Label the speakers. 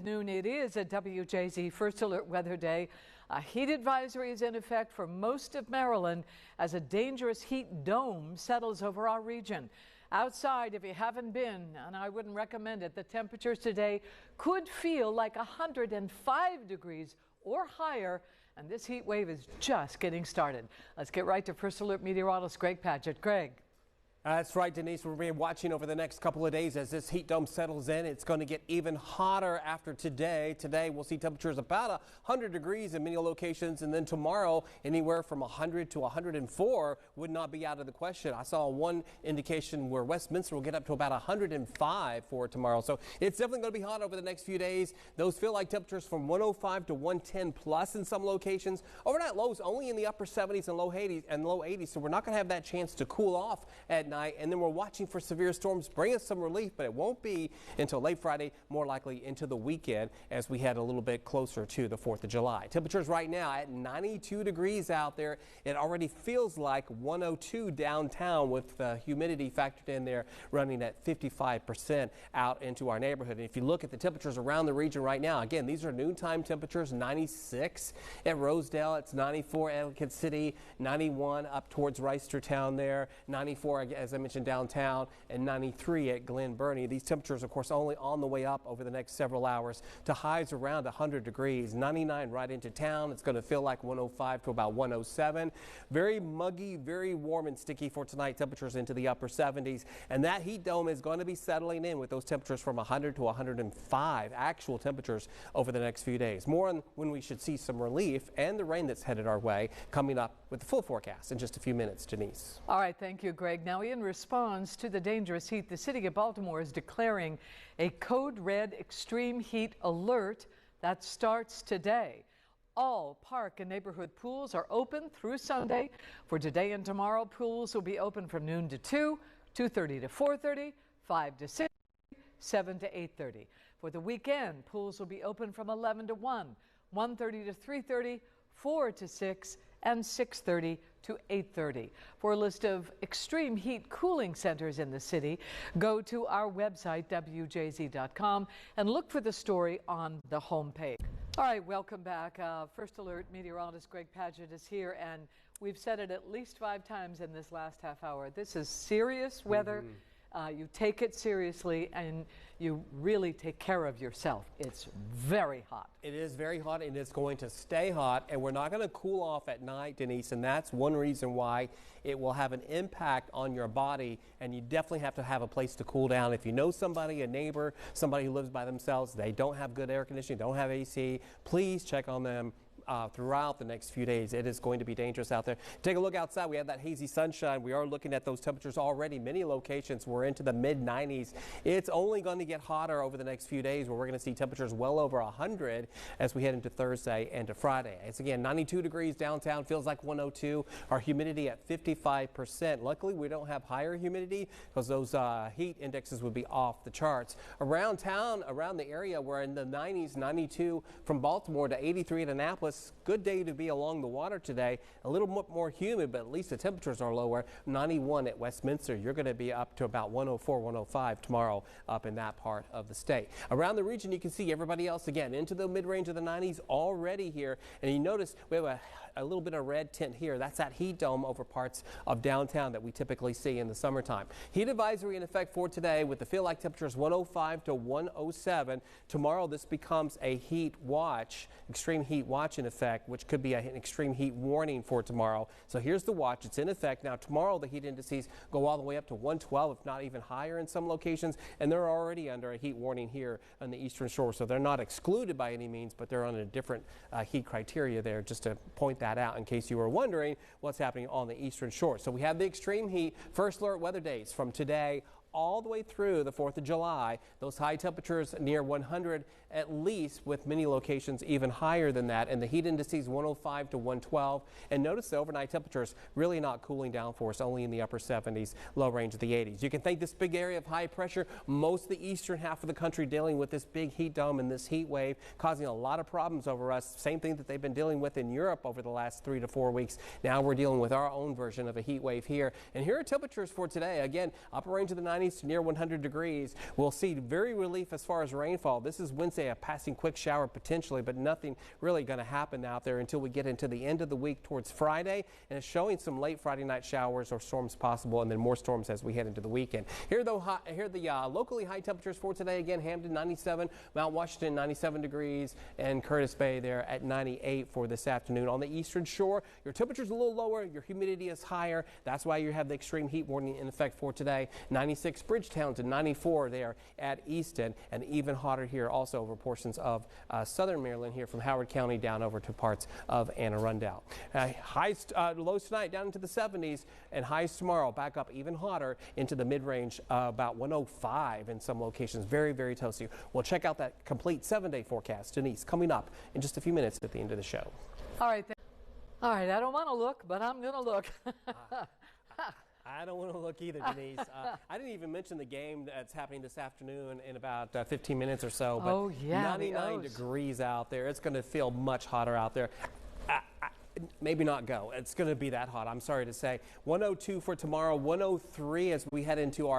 Speaker 1: afternoon. It is a WJZ First Alert Weather Day. A heat advisory is in effect for most of Maryland as a dangerous heat dome settles over our region. Outside, if you haven't been, and I wouldn't recommend it, the temperatures today could feel like 105 degrees or higher, and this heat wave is just getting started. Let's get right to First Alert meteorologist Greg Padgett. Greg.
Speaker 2: That's right, Denise. We'll be watching over the next couple of days as this heat dome settles in. It's going to get even hotter after today. Today, we'll see temperatures about 100 degrees in many locations, and then tomorrow, anywhere from 100 to 104 would not be out of the question. I saw one indication where Westminster will get up to about 105 for tomorrow. So it's definitely going to be hot over the next few days. Those feel like temperatures from 105 to 110 plus in some locations. Overnight lows only in the upper 70s and low 80s, so we're not going to have that chance to cool off at night. And then we're watching for severe storms bring us some relief, but it won't be until late Friday, more likely into the weekend as we head a little bit closer to the 4th of July. Temperatures right now at 92 degrees out there. It already feels like 102 downtown with the humidity factored in there, running at 55% out into our neighborhood. And if you look at the temperatures around the region right now, again, these are noontime temperatures. 96 at Rosedale, it's 94 at Ellicott City, 91 up towards Reisterstown there, 94 as I mentioned downtown, and 93 at Glen Burnie. These temperatures, of course, only on the way up over the next several hours to highs around 100 degrees. 99 right into town. It's going to feel like 105 to about 107. Very muggy, very warm and sticky for tonight. Temperatures into the upper 70s. And that heat dome is going to be settling in with those temperatures from 100 to 105 actual temperatures over the next few days. More on when we should see some relief and the rain that's headed our way coming up with the full forecast in just a few minutes. Denise.
Speaker 1: All right. Thank you, Greg. Now, in response to the dangerous heat, the city of Baltimore is declaring a code red extreme heat alert that starts today. All park and neighborhood pools are open through Sunday. For today and tomorrow, pools will be open from noon to 2, 2:30 to 4:30, 5 to 6, 7 to 8:30. For the weekend, pools will be open from 11 to 1, 1:30 to 3:30, 4 to 6, and 6:30 to 8:30. For a list of extreme heat cooling centers in the city, go to our website, WJZ.com, and look for the story on the homepage. All right, welcome back. First Alert meteorologist Greg Padgett is here, and we've said it at least 5 times in this last half hour. This is serious weather. You take it seriously and you really take care of yourself. It's very hot.
Speaker 2: It is very hot, and it's going to stay hot, and we're not going to cool off at night, Denise, and that's one reason why it will have an impact on your body, and you definitely have to have a place to cool down. If you know somebody, a neighbor, somebody who lives by themselves, they don't have good air conditioning, don't have AC, please check on them. Throughout the next few days. It is going to be dangerous out there. Take a look outside. We have that hazy sunshine. We are looking at those temperatures already. Many locations we're into the mid-90s. It's only going to get hotter over the next few days, where we're going to see temperatures well over 100 as we head into Thursday and to Friday. It's again 92 degrees downtown, feels like 102. Our humidity at 55%. Luckily, we don't have higher humidity because those heat indexes would be off the charts. Around town, around the area, we're in the 90s, 92 from Baltimore to 83 at Annapolis. Good day to be along the water today. A little more humid, but at least the temperatures are lower. 91 at Westminster. You're going to be up to about 104, 105 tomorrow up in that part of the state. Around the region, you can see everybody else again into the mid-range of the 90s already here. And you notice we have a little bit of red tint here. That's that heat dome over parts of downtown that we typically see in the summertime. Heat advisory in effect for today with the feel-like temperatures 105 to 107. Tomorrow, this becomes a heat watch, extreme heat watch in effect, which could be an extreme heat warning for tomorrow. So here's the watch. It's in effect. Now tomorrow the heat indices go all the way up to 112, if not even higher in some locations, and they're already under a heat warning here on the eastern shore. So they're not excluded by any means, but they're on a different heat criteria there, just to point that out in case you were wondering what's happening on the eastern shore. So we have the extreme heat First Alert weather days from today all the way through the 4th of July. Those high temperatures near 100 at least, with many locations even higher than that, and the heat indices 105 to 112. And notice the overnight temperatures really not cooling down for us, only in the upper 70s, low range of the 80s. You can thank this big area of high pressure. Most of the eastern half of the country dealing with this big heat dome and this heat wave, causing a lot of problems over us. Same thing that they've been dealing with in Europe over the last 3 to 4 weeks. Now we're dealing with our own version of a heat wave here. And here are temperatures for today. Again, upper range of the 90s. 90s to near 100 degrees. We'll see very relief as far as rainfall. This is Wednesday, a passing quick shower potentially, but nothing really going to happen out there until we get into the end of the week towards Friday. And it's showing some late Friday night showers or storms possible, and then more storms as we head into the weekend. Here are the locally high temperatures for today. Again, Hampton 97, Mount Washington 97 degrees, and Curtis Bay there at 98 for this afternoon. On the eastern shore, your temperature's a little lower, your humidity is higher. That's why you have the extreme heat warning in effect for today. 96 Bridgetown to 94 there at Easton, and even hotter here also over portions of southern Maryland here from Howard County down over to parts of Anne Arundel. Lows tonight down into the 70s, and highs tomorrow back up even hotter into the mid-range, about 105 in some locations. Very, very toasty. We'll check out that complete 7-day forecast, Denise, coming up in just a few minutes at the end of the show.
Speaker 1: All right. All right. I don't want to look, but I'm going to look.
Speaker 2: I don't want to look either, Denise. I didn't even mention the game that's happening this afternoon in about 15 minutes or so. But
Speaker 1: oh, yeah,
Speaker 2: 99 degrees out there. It's going to feel much hotter out there. Maybe not go. It's going to be that hot, I'm sorry to say. 102 for tomorrow, 103 as we head into our